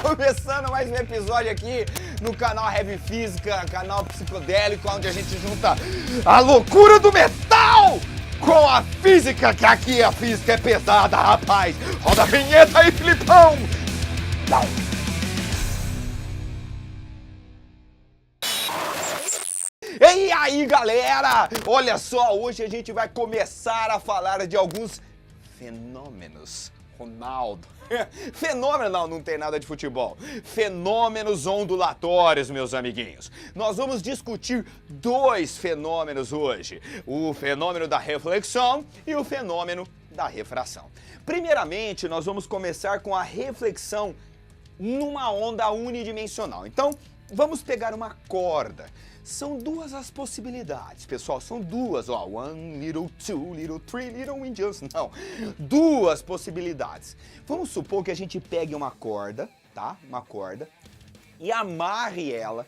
Começando mais um episódio aqui no canal Heavy Física, canal psicodélico, onde a gente junta a loucura do metal com a física, que aqui a física é pesada, rapaz. Roda a vinheta aí, Filipão! E aí, galera? Olha só, hoje a gente vai começar a falar de alguns fenômenos. Ronaldo. Fenômeno, não tem nada de futebol. Fenômenos ondulatórios, meus amiguinhos. Nós vamos discutir dois fenômenos hoje. O fenômeno da reflexão e o fenômeno da refração. Primeiramente, nós vamos começar com a reflexão numa onda unidimensional. Então, vamos pegar uma corda. São duas as possibilidades, pessoal, são duas, ó, one little, two little, three little Indians, não, duas possibilidades. Vamos supor que a gente pegue uma corda, tá, uma corda, e amarre ela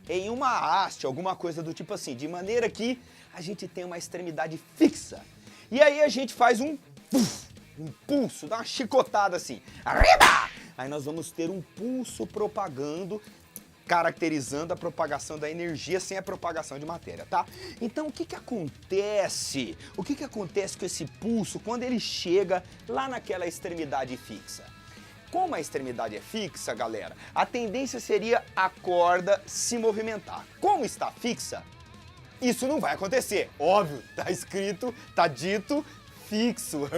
em uma haste, alguma coisa do tipo assim, de maneira que a gente tenha uma extremidade fixa. E aí a gente faz um pulso, dá uma chicotada assim, arriba! Aí nós vamos ter um pulso propagando, caracterizando a propagação da energia sem a propagação de matéria, tá? Então, o que acontece? O que acontece com esse pulso quando ele chega lá naquela extremidade fixa? Como a extremidade é fixa, galera, a tendência seria a corda se movimentar. Como está fixa, isso não vai acontecer. Óbvio, tá escrito, tá dito, fixo.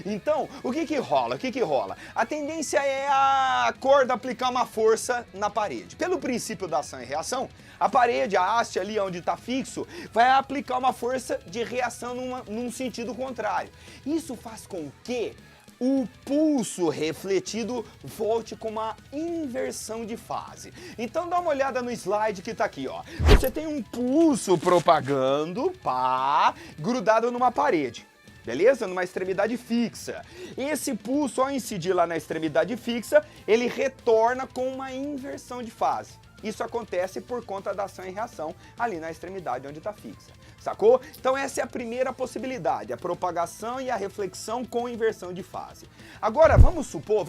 Então, o que rola? O que rola? A tendência é a corda aplicar uma força na parede. Pelo princípio da ação e reação, a parede, a haste ali onde está fixo, vai aplicar uma força de reação num sentido contrário. Isso faz com que o pulso refletido volte com uma inversão de fase. Então dá uma olhada no slide que tá aqui, ó. Você tem um pulso propagando, pá, grudado numa parede. Beleza? Numa extremidade fixa. Esse pulso, ao incidir lá na extremidade fixa, ele retorna com uma inversão de fase. Isso acontece por conta da ação e reação ali na extremidade onde está fixa. Sacou? Então essa é a primeira possibilidade, a propagação e a reflexão com inversão de fase. Agora, vamos supor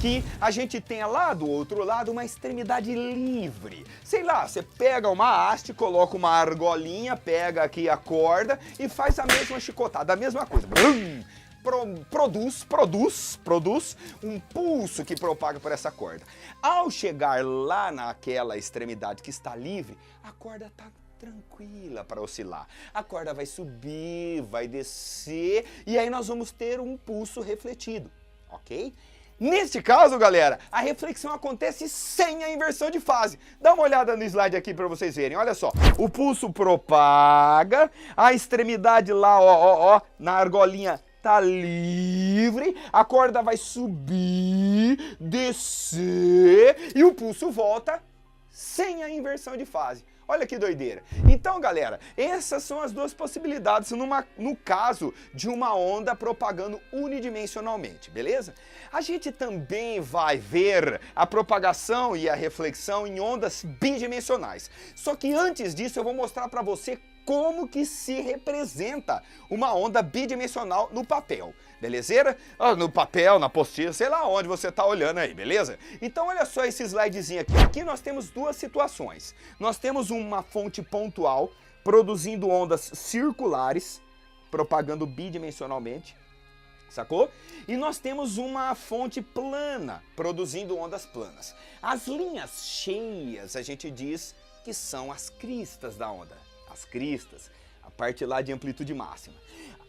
que a gente tenha lá do outro lado uma extremidade livre. Sei lá, você pega uma haste, coloca uma argolinha, pega aqui a corda e faz a mesma chicotada, a mesma coisa. Produz um pulso que propaga por essa corda. Ao chegar lá naquela extremidade que está livre, a corda está tranquila para oscilar. A corda vai subir, vai descer e aí nós vamos ter um pulso refletido, ok? Neste caso, galera, a reflexão acontece sem a inversão de fase. Dá uma olhada no slide aqui para vocês verem, olha só. O pulso propaga, a extremidade lá, ó, na argolinha tá livre, a corda vai subir, descer e o pulso volta sem a inversão de fase. Olha que doideira. Então, galera, essas são as duas possibilidades no caso de uma onda propagando unidimensionalmente, beleza? A gente também vai ver a propagação e a reflexão em ondas bidimensionais. Só que antes disso eu vou mostrar para você como que se representa uma onda bidimensional no papel, belezeira? No papel, na apostila, sei lá onde você tá olhando aí, beleza? Então olha só esse slidezinho aqui. Aqui nós temos duas situações. Nós temos uma fonte pontual produzindo ondas circulares, propagando bidimensionalmente, sacou? E nós temos uma fonte plana, produzindo ondas planas. As linhas cheias, a gente diz que são as cristas da onda. As cristas, a parte lá de amplitude máxima.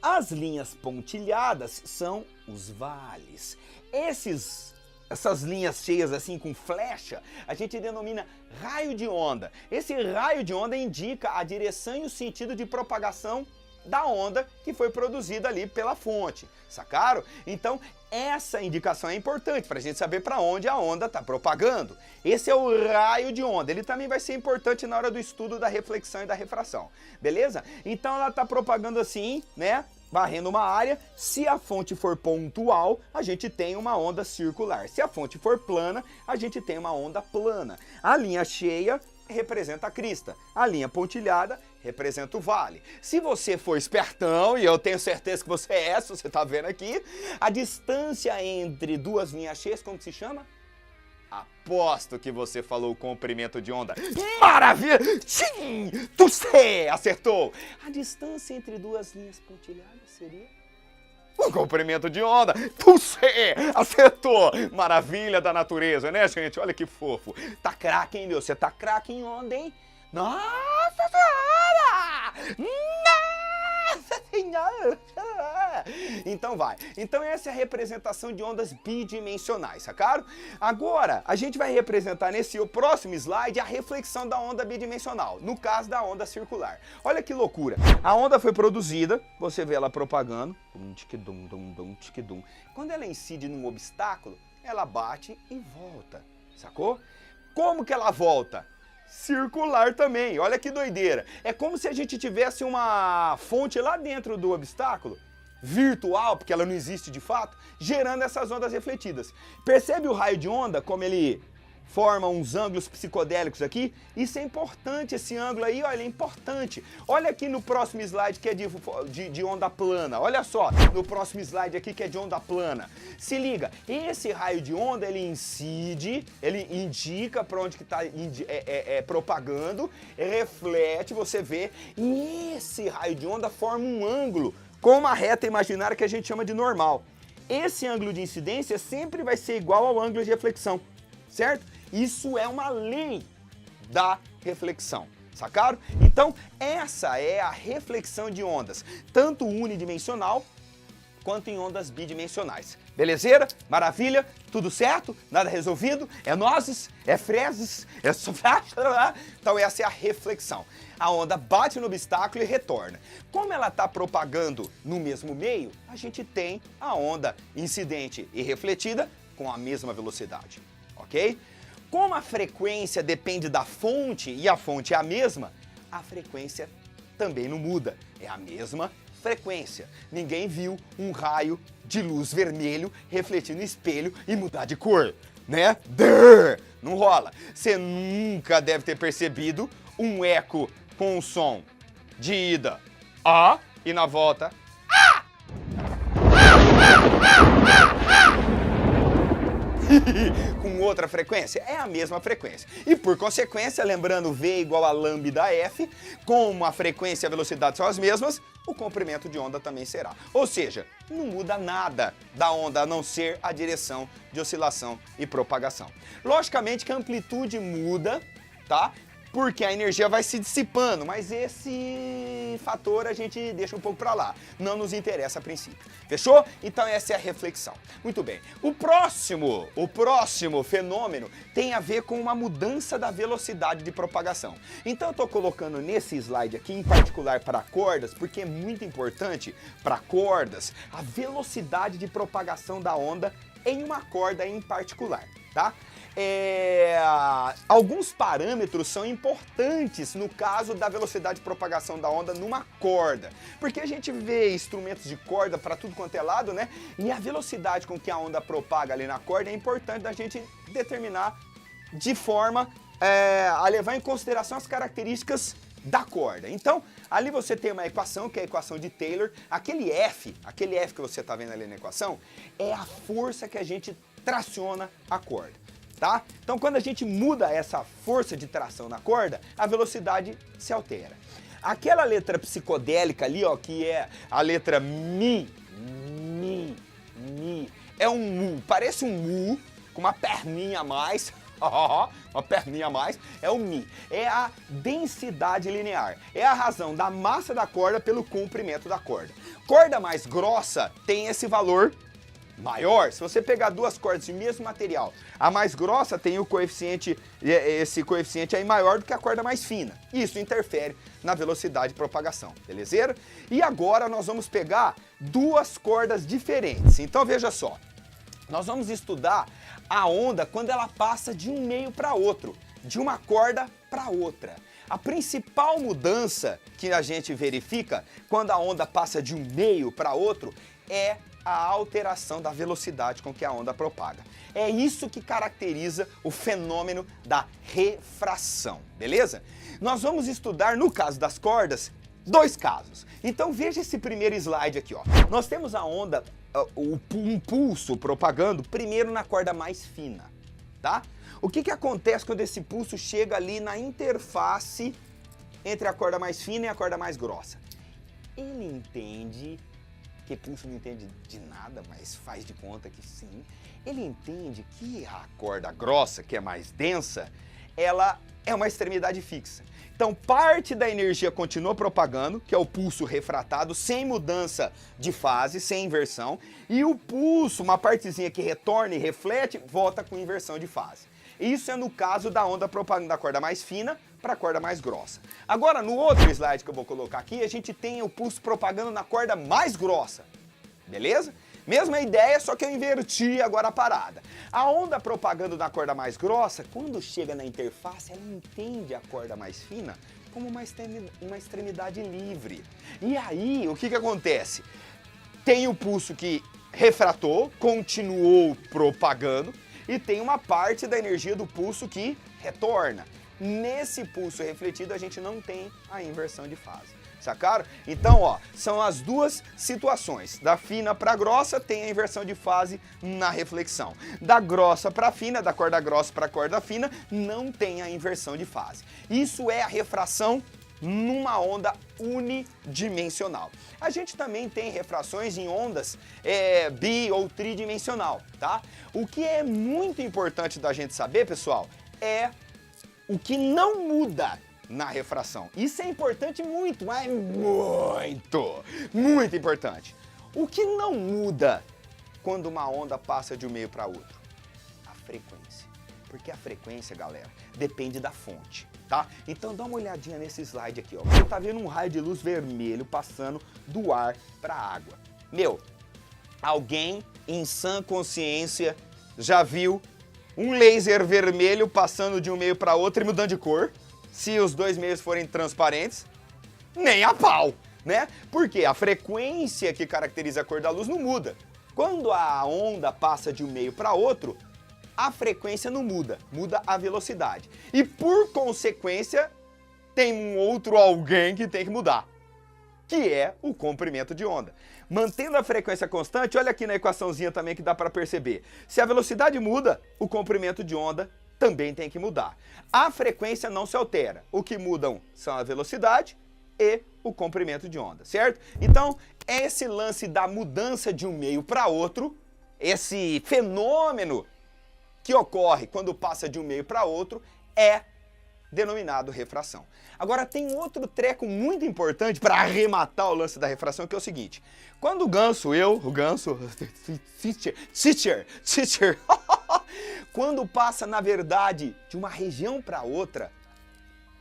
As linhas pontilhadas são os vales. Essas linhas cheias assim com flecha, a gente denomina raio de onda. Esse raio de onda indica a direção e o sentido de propagação da onda que foi produzida ali pela fonte, sacaram? Então essa indicação é importante para a gente saber para onde a onda está propagando. Esse é o raio de onda, ele também vai ser importante na hora do estudo da reflexão e da refração, beleza? Então ela está propagando assim, né? varrendo uma área. Se a fonte for pontual, a gente tem uma onda circular. Se a fonte for plana, a gente tem uma onda plana. A linha cheia representa a crista. A linha pontilhada representa o vale. Se você for espertão, e eu tenho certeza que você é, se você está vendo aqui, a distância entre duas linhas cheias, como que se chama? Aposto que você falou o comprimento de onda. Maravilha! Sim! Você acertou! A distância entre duas linhas pontilhadas seria o comprimento de onda. Você acertou! Maravilha da natureza, né, gente? Olha que fofo. Tá craque, hein, meu? Você tá craque em onda, hein? Nossa Senhora! Nossa Senhora! Então vai. Então essa é a representação de ondas bidimensionais, sacaram? Agora, a gente vai representar nesse próximo slide a reflexão da onda bidimensional, no caso da onda circular. Olha que loucura. A onda foi produzida, você vê ela propagando, quando ela incide num obstáculo, ela bate e volta, sacou? Como que ela volta? Circular também, olha que doideira. É como se a gente tivesse uma fonte lá dentro do obstáculo, virtual, porque ela não existe de fato, gerando essas ondas refletidas. Percebe o raio de onda, como ele forma uns ângulos psicodélicos aqui? Isso é importante, esse ângulo aí, olha, é importante. Olha aqui no próximo slide que é de onda plana, olha só, no próximo slide aqui que é de onda plana. Se liga, esse raio de onda, ele incide, ele indica para onde que está propagando, reflete, você vê, e esse raio de onda forma um ângulo com uma reta imaginária que a gente chama de normal. Esse ângulo de incidência sempre vai ser igual ao ângulo de reflexão, certo? Isso é uma lei da reflexão, sacaram? Então, essa é a reflexão de ondas, tanto unidimensional quanto em ondas bidimensionais. Belezeira? Maravilha? Tudo certo? Nada resolvido? É nozes? É frezes? É Então essa é a reflexão. A onda bate no obstáculo e retorna. Como ela está propagando no mesmo meio, a gente tem a onda incidente e refletida com a mesma velocidade, ok? Como a frequência depende da fonte e a fonte é a mesma, a frequência também não muda, é a mesma frequência. Ninguém viu um raio de luz vermelho refletir no espelho e mudar de cor, né? Não rola. Você nunca deve ter percebido um eco com o som de ida A e na volta A. Com outra frequência? É a mesma frequência. E por consequência, lembrando V igual a lambda F, como a frequência e a velocidade são as mesmas, o comprimento de onda também será. Ou seja, não muda nada da onda a não ser a direção de oscilação e propagação. Logicamente que a amplitude muda, tá? Porque a energia vai se dissipando, mas esse fator a gente deixa um pouco para lá, não nos interessa a princípio. Fechou? Então essa é a reflexão. Muito bem. O próximo fenômeno tem a ver com uma mudança da velocidade de propagação. Então eu estou colocando nesse slide aqui, em particular para cordas, porque é muito importante para cordas a velocidade de propagação da onda em uma corda em particular, tá? Alguns parâmetros são importantes no caso da velocidade de propagação da onda numa corda, porque a gente vê instrumentos de corda para tudo quanto é lado, né? E a velocidade com que a onda propaga ali na corda é importante da gente determinar de forma a levar em consideração as características da corda. Então, ali você tem uma equação, que é a equação de Taylor. Aquele F que você está vendo ali na equação, é a força que a gente traciona a corda. Tá? Então, quando a gente muda essa força de tração na corda, a velocidade se altera. Aquela letra psicodélica ali, ó, que é a letra Mi, é um mu, parece um mu, com uma perninha a mais, uma perninha a mais, é o Mi. É a densidade linear, é a razão da massa da corda pelo comprimento da corda. Corda mais grossa tem esse valor maior. Se você pegar duas cordas de mesmo material, a mais grossa tem o coeficiente, esse coeficiente aí maior do que a corda mais fina. Isso interfere na velocidade de propagação, beleza? E agora nós vamos pegar duas cordas diferentes. Então veja só, nós vamos estudar a onda quando ela passa de um meio para outro, de uma corda para outra. A principal mudança que a gente verifica quando a onda passa de um meio para outro é a alteração da velocidade com que a onda propaga. É isso que caracteriza o fenômeno da refração, beleza? Nós vamos estudar, no caso das cordas, dois casos. Então veja esse primeiro slide aqui, ó. Nós temos a onda, um pulso propagando primeiro na corda mais fina, tá? O que acontece quando esse pulso chega ali na interface entre a corda mais fina e a corda mais grossa? Ele entende, que pulso não entende de nada, mas faz de conta que sim. Ele entende que a corda grossa, que é mais densa, ela é uma extremidade fixa. Então parte da energia continua propagando, que é o pulso refratado, sem mudança de fase, sem inversão, e o pulso, uma partezinha que retorna e reflete, volta com inversão de fase. Isso é no caso da onda propagando da corda mais fina para a corda mais grossa. Agora, no outro slide que eu vou colocar aqui, a gente tem o pulso propagando na corda mais grossa, beleza? Mesma ideia, só que eu inverti agora a parada. A onda propagando na corda mais grossa, quando chega na interface, ela entende a corda mais fina como uma extremidade livre. E aí, o que acontece? Tem o pulso que refratou, continuou propagando, e tem uma parte da energia do pulso que retorna. Nesse pulso refletido, a gente não tem a inversão de fase. Sacaram? Então, ó, são as duas situações. Da fina para grossa tem a inversão de fase na reflexão. Da grossa para fina, da corda grossa para corda fina, não tem a inversão de fase. Isso é a refração numa onda unidimensional. A gente também tem refrações em ondas bi ou tridimensional, tá? O que é muito importante da gente saber, pessoal, é o que não muda na refração. Isso é importante muito, mas muito importante. O que não muda quando uma onda passa de um meio para outro? A frequência. Porque a frequência, galera, depende da fonte, tá? Então dá uma olhadinha nesse slide aqui, ó. Você tá vendo um raio de luz vermelho passando do ar para a água. Meu, alguém em sã consciência já viu um laser vermelho passando de um meio para outro e mudando de cor? Se os dois meios forem transparentes, nem a pau, né? Porque a frequência que caracteriza a cor da luz não muda. Quando a onda passa de um meio para outro, a frequência não muda, muda a velocidade. E por consequência, tem um outro alguém que tem que mudar, que é o comprimento de onda. Mantendo a frequência constante, olha aqui na equaçãozinha também que dá para perceber. Se a velocidade muda, o comprimento de onda também tem que mudar. A frequência não se altera. O que mudam são a velocidade e o comprimento de onda, certo? Então, esse lance da mudança de um meio para outro, esse fenômeno que ocorre quando passa de um meio para outro, é denominado refração. Agora, tem outro treco muito importante para arrematar o lance da refração, que é o seguinte. Quando o ganso, teacher, quando passa, na verdade, de uma região para outra,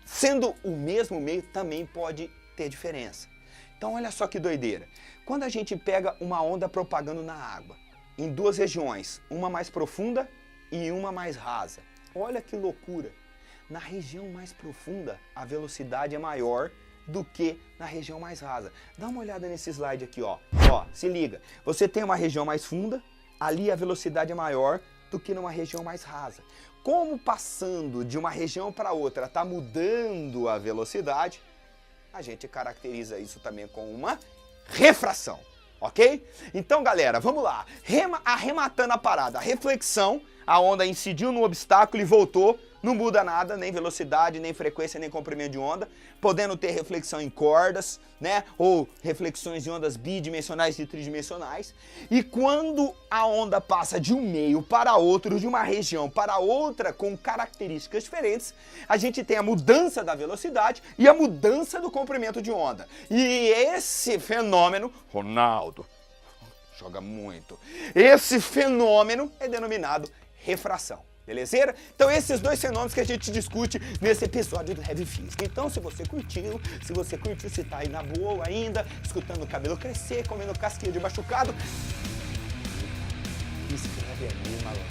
sendo o mesmo meio, também pode ter diferença. Então, olha só que doideira. Quando a gente pega uma onda propagando na água, em duas regiões, uma mais profunda e uma mais rasa, olha que loucura. Na região mais profunda, a velocidade é maior do que na região mais rasa. Dá uma olhada nesse slide aqui, ó. Ó, se liga. Você tem uma região mais funda, ali a velocidade é maior do que numa região mais rasa. Como passando de uma região para outra está mudando a velocidade, a gente caracteriza isso também com uma refração, ok? Então, galera, vamos lá. Arrematando a parada, a reflexão, a onda incidiu no obstáculo e voltou. Não muda nada, nem velocidade, nem frequência, nem comprimento de onda, podendo ter reflexão em cordas, né? Ou reflexões em ondas bidimensionais e tridimensionais. E quando a onda passa de um meio para outro, de uma região para outra, com características diferentes, a gente tem a mudança da velocidade e a mudança do comprimento de onda. E esse fenômeno, Ronaldo, joga muito, esse fenômeno é denominado refração. Belezeira? Então esses dois fenômenos que a gente discute nesse episódio do Heavy Física. Então se você curtiu, se tá aí na boa ainda, escutando o cabelo crescer, comendo casquinha de machucado, inscreve aí, malandro.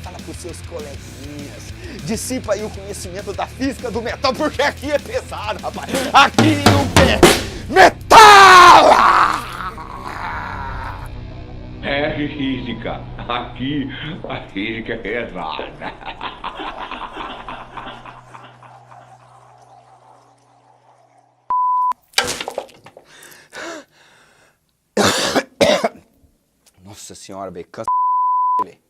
Fala pros seus coleguinhas. Dissipa aí o conhecimento da física do metal, porque aqui é pesado, rapaz. Aqui o quê? Metal! É física. Aqui a física é pesada. Nossa senhora, velho, cansa, velho.